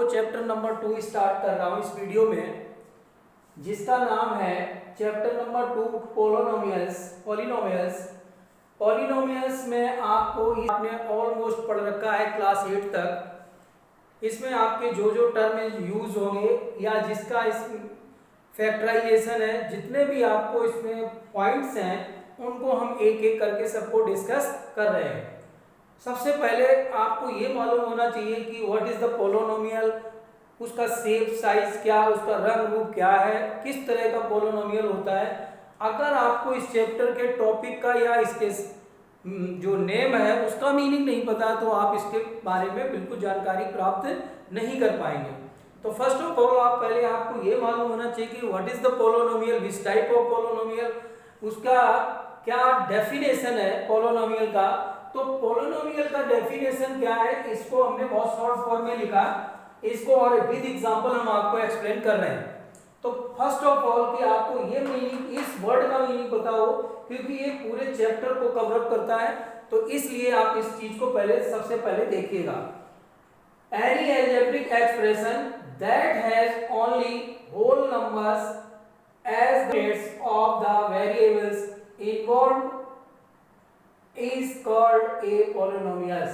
आपको chapter number 2 start कर रहा हूँ इस वीडियो में, जिसका नाम है चैप्टर नंबर 2 पॉलिनोमियल्स। पॉलिनोमियल्स में आपने ऑलमोस्ट पढ़ रखा है क्लास 8 तक। इसमें आपके जो जो टर्म यूज होंगे या जिसका इस फैक्टराइजेशन है, जितने भी आपको इसमें पॉइंट्स हैं, उनको हम एक एक करके सबको डिस्कस कर रहे हैं। सबसे पहले आपको ये मालूम होना चाहिए कि व्हाट इज द पोलोनोमियल, उसका शेप साइज क्या, उसका रंग रूप क्या है, किस तरह का पोलोनोमियल होता है। अगर आपको इस चैप्टर के टॉपिक का या इसके जो नेम है उसका मीनिंग नहीं पता तो आप इसके बारे में बिल्कुल जानकारी प्राप्त नहीं कर पाएंगे। तो फर्स्ट ऑफ ऑल पहले आपको ये मालूम होना चाहिए कि what is the polynomial, which type of polynomial, उसका क्या डेफिनेशन है पोलोनोमियल का। तो पोलिनोमियल का डेफिनेशन क्या है, इसको हमने बहुत शॉर्ट फॉर्म में लिखा, इसको और विद एग्जांपल हम आपको एक्सप्लेन कर रहे हैं। तो फर्स्ट ऑफ ऑल कि आपको ये मीनिंग, इस वर्ड का मीनिंग पता हो, क्योंकि ये पूरे चैप्टर को कवर अप करता है, तो इसलिए आप इस चीज को सबसे पहले देखिएगा। Any algebraic expression that has only whole numbers as the rates of the variables involved is called a polynomials।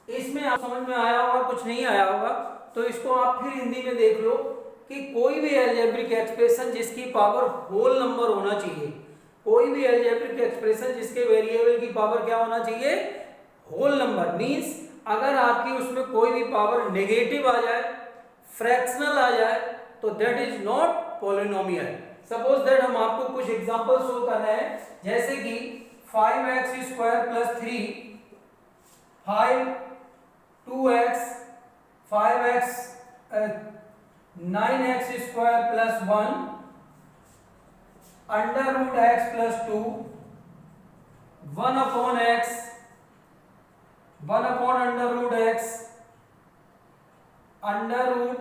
इसमें आप समझ में आया होगा, कुछ नहीं आया होगा तो इसको आप फिर हिंदी में देख लो कि कोई भी अलजेब्रिक एक्सप्रेशन जिसकी पावर होल नंबर होना चाहिए, कोई भी अलजेब्रिक एक्सप्रेशन जिसके वेरिएबल की पावर क्या होना चाहिए, होल नंबर। मींस अगर आपकी उसमें कोई भी पावर नेगेटिव आ जाए, फ्रैक्शनल आ जाए, तो that is not polynomial. Suppose that हम आपको कुछ एग्जांपल शो कर रहे हैं, जैसे कि 5x square plus 3, 5 2x 5x 9x square plus 1 under root x plus 2 1 upon x 1 upon under root x under root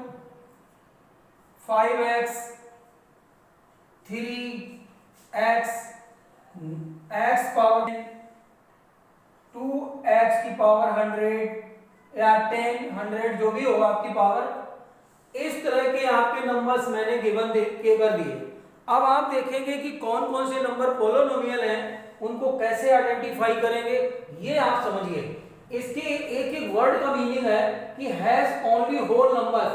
5x 3x x power 2x की power 100 या 10 100 जो भी होगा आपकी पावर। इस तरह के आपके नंबर्स मैंने गिवन के कर दिए। अब आप देखेंगे कि कौन कौन से नंबर पोलिनोमियल हैं, उनको कैसे आइडेंटिफाई करेंगे, ये आप समझिए। इसके एक एक वर्ड का मीनिंग है कि हैज ओनली होल नंबर,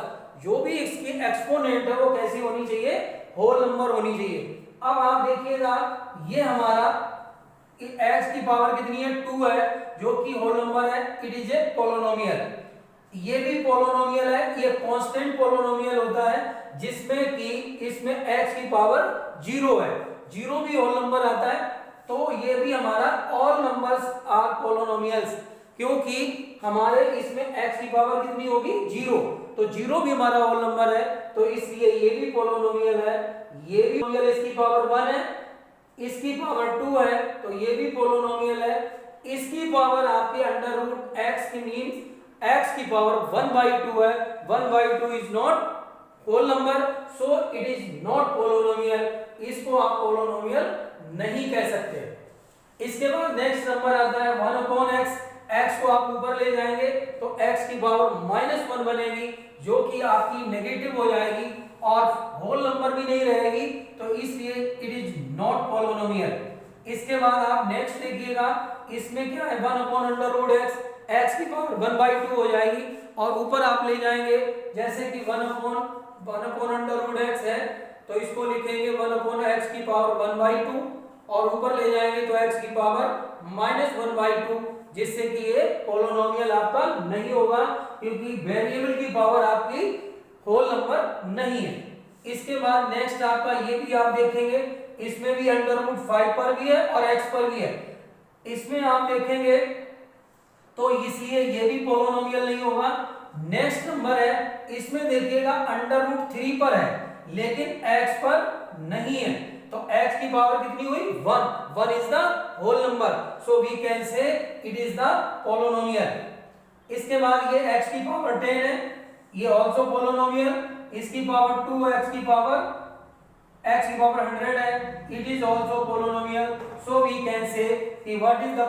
जो भी इसकी एक्सपोनेंट है वो कैसी होनी चाहिए, होल नंबर होनी चाहिए। अब आप देखिएगा ये हमारा x की पावर कितनी है, 2 है, जो कि होल नंबर है, इट इज ए पोलिनोमियल। ये भी पोलिनोमियल है, ये कांस्टेंट पोलिनोमियल होता है जिसमें कि इसमें x की पावर 0 है, 0 भी होल नंबर आता है। तो ये भी हमारा ऑल नंबर्स आर पोलिनोमियल्स, क्योंकि हमारे इसमें x की पावर कितनी होगी, 0, तो 0 भी हमारा होल नंबर है, तो इसलिए ये भी पोलिनोमियल है। ये भी पोलिनोमियल, इसकी पावर 1 है, इसकी पावर 2 है, तो ये भी पोलिनोमियल है। इसकी पावर आपके अंडर रूट x की मींस x की पावर 1/2 है, 1/2 is not whole number, so it is not polynomial. इसको आप पोलिनोमियल नहीं कह सकते। इसके बाद नेक्स्ट नंबर आता है 1 अपॉन x। x को आप ऊपर ले जाएंगे तो x की पावर -1 बनेगी, जो कि आपकी नेगेटिव हो जाएगी और होल नंबर भी नहीं रहेगी, तो इसलिए इट इज नॉट पोलिनोमियल। इसके बाद आप नेक्स्ट देखिएगा, इसमें क्या है, 1 upon under root x, x की पावर 1/2 हो जाएगी, और ऊपर आप ले जाएंगे जैसे कि 1 अपॉन अंडर रूट x है, तो इसको लिखेंगे 1 अपॉन x की पावर 1/2, और ऊपर ले जाएंगे तो x की पावर -1/2, जिससे कि ये पोलिनोमियल आपका नहीं होगा, क्योंकि वेरिएबल की पावर आपकी होल नंबर नहीं है। इसके बाद नेक्स्ट आपका ये भी आप देखेंगे, इसमें भी अंडर रूट 5 पर भी है और x पर भी है। इसमें आप देखेंगे तो इसलिए ये भी पोलिनोमियल नहीं होगा। नेक्स्ट नंबर है, इसमें देखिएगा अंडर रूट 3 पर है, लेकिन x पर नहीं है, तो x की पावर कितनी हुई, 1 is the whole number, so we can say it is the polynomial. इसके बाद ये x की पावर 10 है, ये आल्सो पोलिनोमियल। इसकी पावर 2, x की पावर 100 है, it is also polynomial. So we can say कि what is the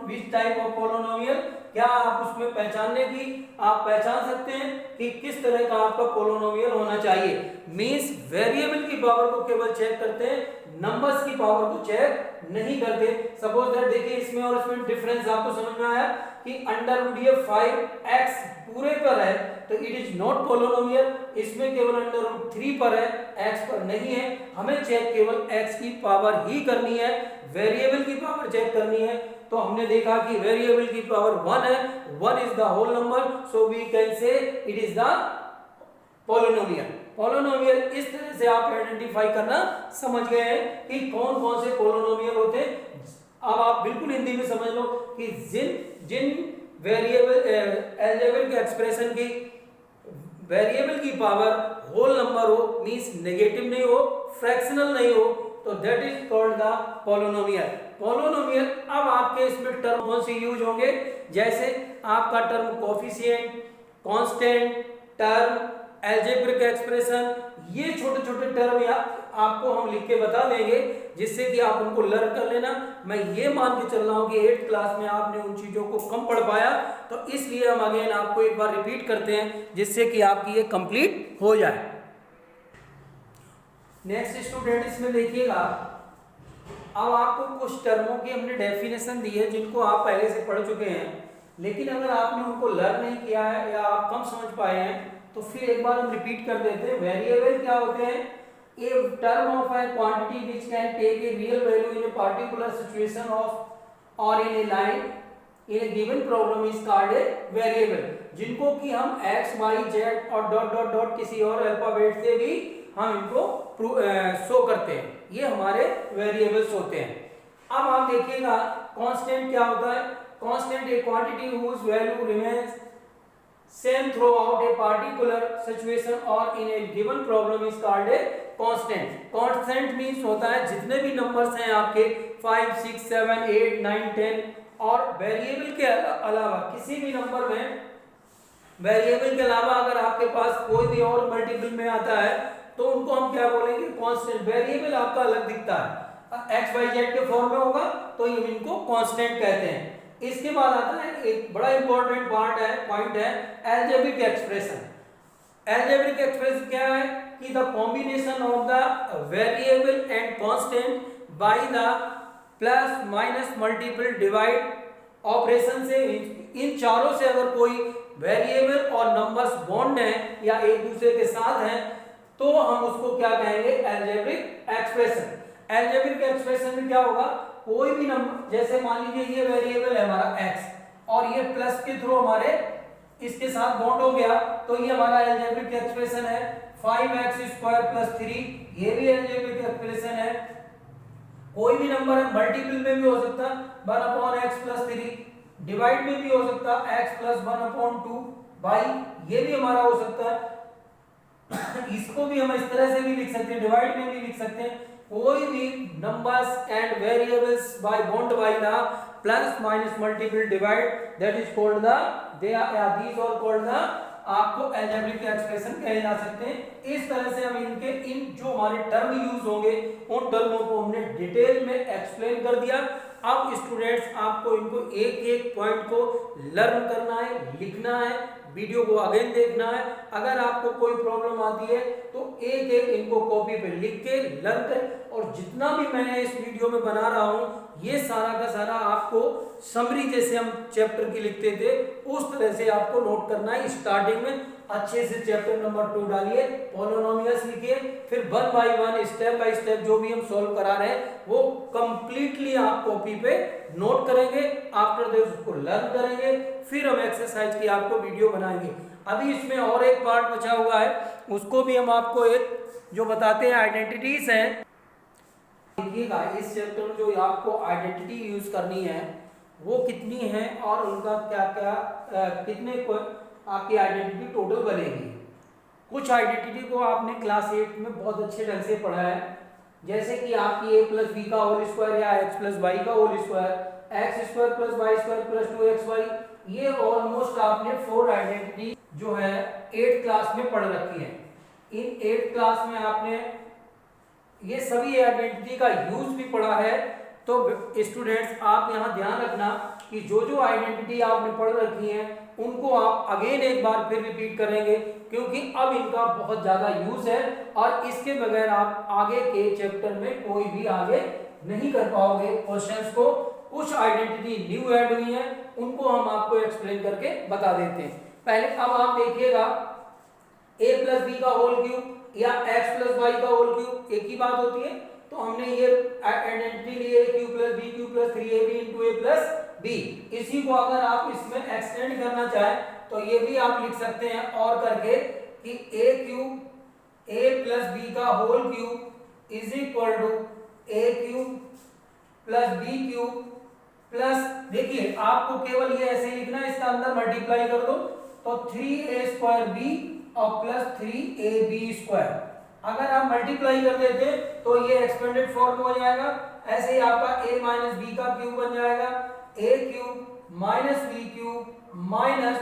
which type of polynomial, क्या आप उसमें पहचानने की आप पहचान सकते हैं कि किस तरह का आपका पोलिनोमियल होना चाहिए। मींस वेरिएबल की पावर को केवल चेक करते हैं, नंबर्स की पावर को चेक नहीं करते। सपोज दैट देखिए इसमें और इसमें डिफरेंस आपको समझ में आया कि अंडर रूट ये 5x पूरे पर है तो इट इज नॉट पोलिनोमियल, इसमें केवल अंडर रूट 3 पर है, x पर नहीं है। हमें चेक केवल x की पावर ही करनी है, वेरिएबल की पावर चेक करनी है। तो हमने देखा कि वेरिएबल की पावर 1 है, 1 is the whole number, so we can say it is the polynomial. Polynomial इस तरह से आप आइडेंटिफाई करना समझ गए हैं कि कौन कौन से पोलिनोमियल होते हैं। अब आप बिल्कुल हिंदी में समझ लो कि जिन वेरिएबल अलजेब्रिक एक्सप्रेशन की वेरिएबल की पावर होल नंबर हो, मींस नेगेटिव नहीं हो, फ्रैक्शनल नहीं हो, तो that is called the polynomial. Polynomial अब आपके इसमें टर्म कौन से यूज होंगे, जैसे आपका term coefficient, constant term, algebraic expression, ये छोटे छोटे टर्म आपको हम लिख के बता देंगे जिससे कि आप उनको लर्न कर लेना। मैं ये मान के चल रहा हूं कि 8th क्लास में आपने उन चीजों को कम पढ़ पाया, तो इसलिए हम अगेन आपको एक बार रिपीट करते हैं जिससे कि आपकी ये कंप्लीट हो जाए। नेक्स्ट स्टूडेंट इसमें देखिएगा, अब आपको कुछ टर्मों की हमने डेफिनेशन दी है जिनको आप पहले से पढ़ चुके हैं, लेकिन अगर आपने उनको लर्न नहीं किया है या आप कम समझ पाए हैं तो फिर एक बार हम रिपीट कर देते हैं। वेरिएबल क्या होते हैं, a term of a quantity which can take a real value in a particular situation of or in a line in a given problem is called a variable, जिनको कि हम x y z और dot dot dot किसी और alphabet से भी हम इनको शो करते हैं, ये हमारे वेरिएबल्स होते हैं। अब आप देखिएगा कांस्टेंट क्या होता है, constant a quantity whose value remains same throughout a particular situation or in a given problem is called a constant. Constant means होता है जितने भी नंबर्स हैं आपके 5 6 7 8 9 10 और वेरिएबल के अलावा किसी भी नंबर में वेरिएबल के अलावा अगर आपके पास कोई भी और मल्टीपल में आता है तो उनको हम क्या बोलेंगे, कांस्टेंट। वेरिएबल आपका अलग दिखता है, x y z के फॉर्म में होगा तो हम इनको कांस्टेंट कहते हैं। इसके बाद आता है एक बड़ा इंपॉर्टेंट पॉइंट है अलजेब्रिक एक्सप्रेशन। अलजेब्रिक एक्सप्रेशन क्या है कि the combination of the variable and constant bye the plus minus multiple divide operation से, इन चारों से अगर कोई वेरिएबल और नंबर्स बॉन्ड हैं या एक दूसरे के साथ हैं तो हम उसको क्या कहेंगे, अलजेब्रिक एक्सप्रेशन। अलजेब्रिक एक्सप्रेशन में क्या होगा, कोई भी नंबर, जैसे मान लीजिए ये वेरिएबल है हमारा x और ये प्लस के थ्रू हमारे इसके साथ बॉन्ड हो गया तो ये हमारा अलजेब्रिक एक्सप्रेशन है 5x² + 3, ये भी अलजेब्रिक एक्सप्रेशन है। कोई भी नंबर है मल्टीपल में भी हो सकता है 1/x + 3, डिवाइड में भी हो सकता है x + 1/2 बाई, ये भी हमारा हो सकता है। इसको भी हम इस तरह से भी लिख सकते हैं, डिवाइड में भी लिख सकते हैं। कोई भी numbers and variables by bond by the plus minus multiple divide, that is called the these are called the आपको अलजेब्रिक एक्सप्रेशन कहे जा सकते हैं। इस तरह से हम इनके इन जो हमारे टर्म यूज होंगे उन टर्मों को हमने डिटेल में एक्सप्लेन कर दिया। अब स्टूडेंट्स आपको इनको एक एक पॉइंट को लर्न करना है, लिखना है, वीडियो को अगेन देखना है। अगर आपको कोई प्रॉब्लम आती है तो एक एक इनको कॉपी पे लिख के लर्न करें, और जितना भी मैं इस वीडियो में बना रहा हूं ये सारा का सारा आपको समरी जैसे हम चैप्टर की लिखते थे उस तरह से आपको नोट करना है। स्टार्टिंग में अच्छे से चैप्टर नंबर 2 डालिए, पॉलिनोमियल्स लिखिए, फिर 1 बाय 1 स्टेप बाय स्टेप जो भी हम सॉल्व करा रहे हैं वो कंप्लीटली आप कॉपी पे नोट करेंगे, आफ्टर दैट उसको लर्न करेंगे, फिर हम एक्सरसाइज की आपको वीडियो बनाएंगे। अभी इसमें और एक पार्ट बचा हुआ है, उसको भी हम आपको एक जो बताते हैं आइडेंटिटीज हैं। देखिएगा इस चैप्टर में जो आपको आइडेंटिटी यूज करनी है वो कितनी है और उनका क्या क्या कितने को आपकी आइडेंटिटी टोटल बनेगी। कुछ आइडेंटिटी को आपने क्लास 8 में बहुत अच्छे ढंग से पढ़ा है, जैसे कि आपकी a + b का होल स्क्वायर या x + y का whole square, x² + y² + 2xy, ये ऑलमोस्ट आपने 4 आइडेंटिटी जो है 8th क्लास में पढ़ रखी है। इन 8th क्लास में आपने ये सभी आइडेंटिटी का यूज भी पढ़ा है। तो स्टूडेंट्स आप यहाँ ध्यान रखना कि जो जो आइडेंटिटी आपने पढ़ रखी है उनको आप अगेन एक बार फिर रिपीट करेंगे, क्योंकि अब इनका बहुत ज्यादा यूज है और इसके बगैर आप आगे के चैप्टर में कोई भी आगे नहीं कर पाओगे क्वेश्चंस को। कुछ आइडेंटिटी न्यू ऐड हुई है, उनको हम आपको एक्सप्लेन करके बता देते हैं। पहले अब आप देखिएगा a प्लस बी का होल क्यूब या x प्लस वाई का होल क्यूब एक ही बात होती है। तो हमने ये आइडेंटिटी ली है cube plus B cube plus 3ab into A plus B. इसी को अगर आप इसमें एक्सटेंड करना चाहें तो ये भी आप लिख सकते हैं और करके कि a cube a plus B का whole cube is equal to a cube plus B cube plus, देखिए आपको केवल ये ऐसे लिखना है, इसका अंदर मल्टीप्लाई कर दो तो 3a स्क्वायर बी और प्लस 3ab स्क्वायर। अगर आप मल्टीप्लाई कर देते तो ये एक्सपेंडेड फॉर्म हो जाएगा। ऐसे ही आपका a माइनस बी का क्यूब बन जाएगा a cube minus b cube minus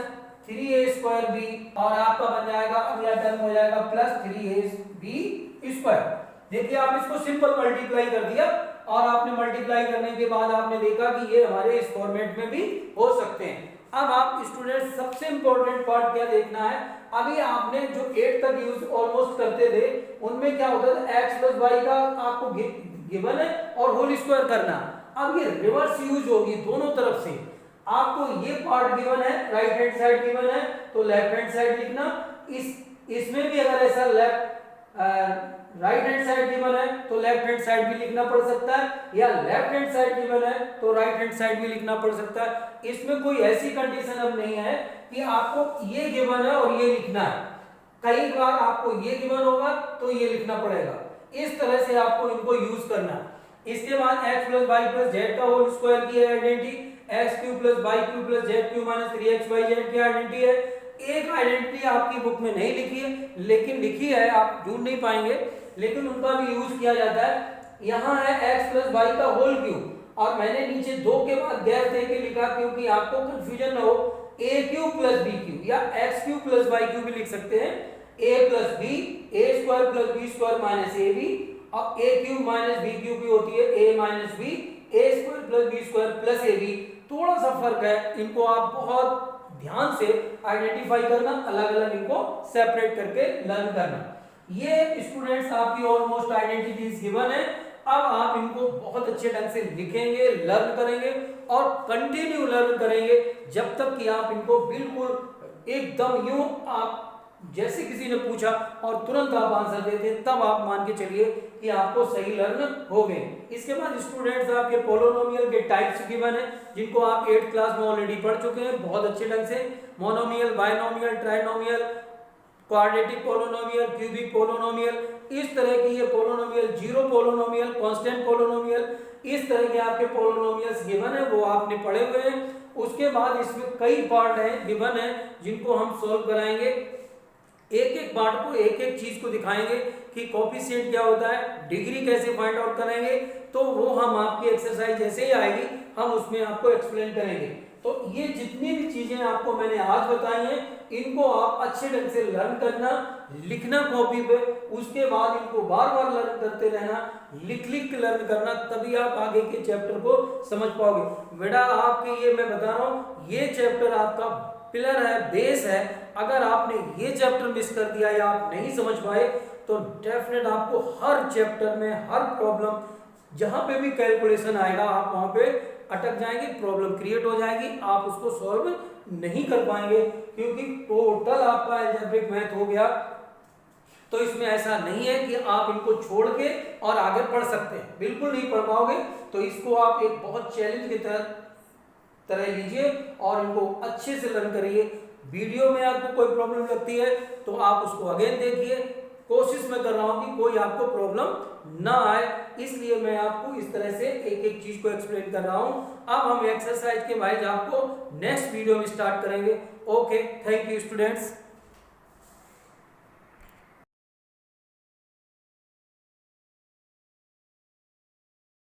3a square b और आपका बन जाएगा अगला टर्म हो जाएगा प्लस 3ab स्क्वायर। देखिए आप इसको सिंपल मल्टीप्लाई कर दिया और आपने मल्टीप्लाई करने के बाद आपने देखा कि ये हमारे इस फॉर्मेट में भी हो सकते हैं। अब आप स्टूडेंट सबसे इंपॉर्टेंट पार्ट क्या देखना है, अभी आपने जो 8 तक यूज ऑलमोस्ट करते थे उनमें क्या होता था x प्लस वाई का आपको गिवन है और होल स्क्वायर करना। अब ये रिवर्स यूज होगी दोनों तरफ से। आपको ये पार्ट गिवन है, राइट हैंड साइड गिवन है तो लेफ्ट हैंड साइड लिखना। इसमें भी अगर ऐसा राइट हैंड साइड गिवन है तो लेफ्ट हैंड साइड भी लिखना पड़ सकता है, या लेफ्ट हैंड साइड गिवन है तो राइट हैंड साइड भी लिखना पड़ सकता है। इसमें कोई ऐसी कंडीशन अब नहीं है कि आपको ये गिवन है और ये लिखना है। कई बार आपको ये गिवन होगा तो ये लिखना पड़ेगा। इस तरह से आपको इनको यूज करना। इसके बाद x plus y plus z का होल स्क्वायर की identity, x cube plus y cube plus z cube minus 3xyz की आइडेंटिटी है। एक आइडेंटिटी आपकी बुक में नहीं लिखी है, लेकिन लिखी है, आप ढूंढ नहीं पाएंगे, लेकिन उनका भी यूज किया जाता है। यहाँ है x प्लस वाई का होल क्यूब और मैंने नीचे 2 के बाद गैप दे के लिखा क्योंकि आपको कंफ्यूजन ना हो। a cube plus b cube या x cube plus y cube भी लिख सकते हैं। a plus b a square plus b square minus ab और a cube minus b cube भी होती है a minus b a square plus b square plus ab। थोड़ा सा फर्क है, इनको आप बहुत ध्यान से आइडेंटिफाई करना, अलग अलग इनको सेपरेट करके लर्न करना। ये स्टूडेंट्स आपकी ऑलमोस्ट आइडेंटिटीज गिवन है। अब आप इनको बहुत अच्छे ढंग से लिखेंगे, लर्न करेंगे और कंटिन्यू लर्न करेंगे जब तक कि आप इनको बिल्कुल एकदम यूं आप जैसे किसी ने पूछा और तुरंत आप आंसर देते, तब आप मान के चलिए कि आपको सही लर्न हो गए। इसके बाद स्टूडेंट्स आपके पोलिनोमियल के टाइप्स गिवन है जिनको आप 8th क्लास में ऑलरेडी पढ़ चुके हैं बहुत अच्छे ढंग से। Monomial, binomial, trinomial, quadratic polynomial, cubic polynomial, इस तरह की ये polynomial, zero polynomial, constant polynomial, इस तरह के आपके पोलिनोमियल्स गिवन है, वो आपने पढ़े हुए हैं। उसके बाद इसमें कई पार्ट हैं गिवन है जिनको हम सॉल्व कराएंगे। एक एक पार्ट को, एक एक चीज को दिखाएंगे कि कोफिशिएंट क्या होता है, डिग्री कैसे फाइंड आउट करेंगे, तो वो हम आपकी एक्सरसाइज जैसे ही आएगी हम उसमें आपको एक्सप्लेन करेंगे। तो ये जितनी भी चीजें आपको मैंने आज बताई हैं इनको आप अच्छे ढंग से लर्न करना, लिखना कॉपी पे, उसके बाद इनको बार बार लर्न करते रहना, लिख लिख के लर्न करना, तभी आप आगे के चैप्टर को समझ पाओगे। बेटा आपके ये मैं बता रहा हूँ, ये चैप्टर आपका पिलर है, बेस है। अगर आपने ये चैप्टर मिस कर दिया या आप नहीं समझ पाए तो डेफिनेट आपको हर चैप्टर में हर प्रॉब्लम जहां पे भी कैलकुलेशन आएगा आप वहां पे अटक जाएंगे, प्रॉब्लम क्रिएट हो जाएगी, आप उसको सॉल्व नहीं कर पाएंगे क्योंकि टोटल आपका अलजेब्रिक मैथ हो गया। तो इसमें ऐसा नहीं है कि आप इनको छोड़ के और आगे पढ़ सकते हैं, बिल्कुल नहीं पढ़ पाओगे। तो इसको आप एक बहुत चैलेंज की तरह लीजिए और इनको अच्छे से लर्न करिए। वीडियो में आपको कोई प्रॉब्लम लगती है तो आप उसको अगेन देखिए। कोशिश मैं कर रहा हूं कि कोई आपको प्रॉब्लम ना आए, इसलिए मैं आपको इस तरह से एक एक चीज को एक्सप्लेन कर रहा हूं। अब हम एक्सरसाइज के वाइज आपको नेक्स्ट वीडियो में स्टार्ट करेंगे। Okay, thank you students.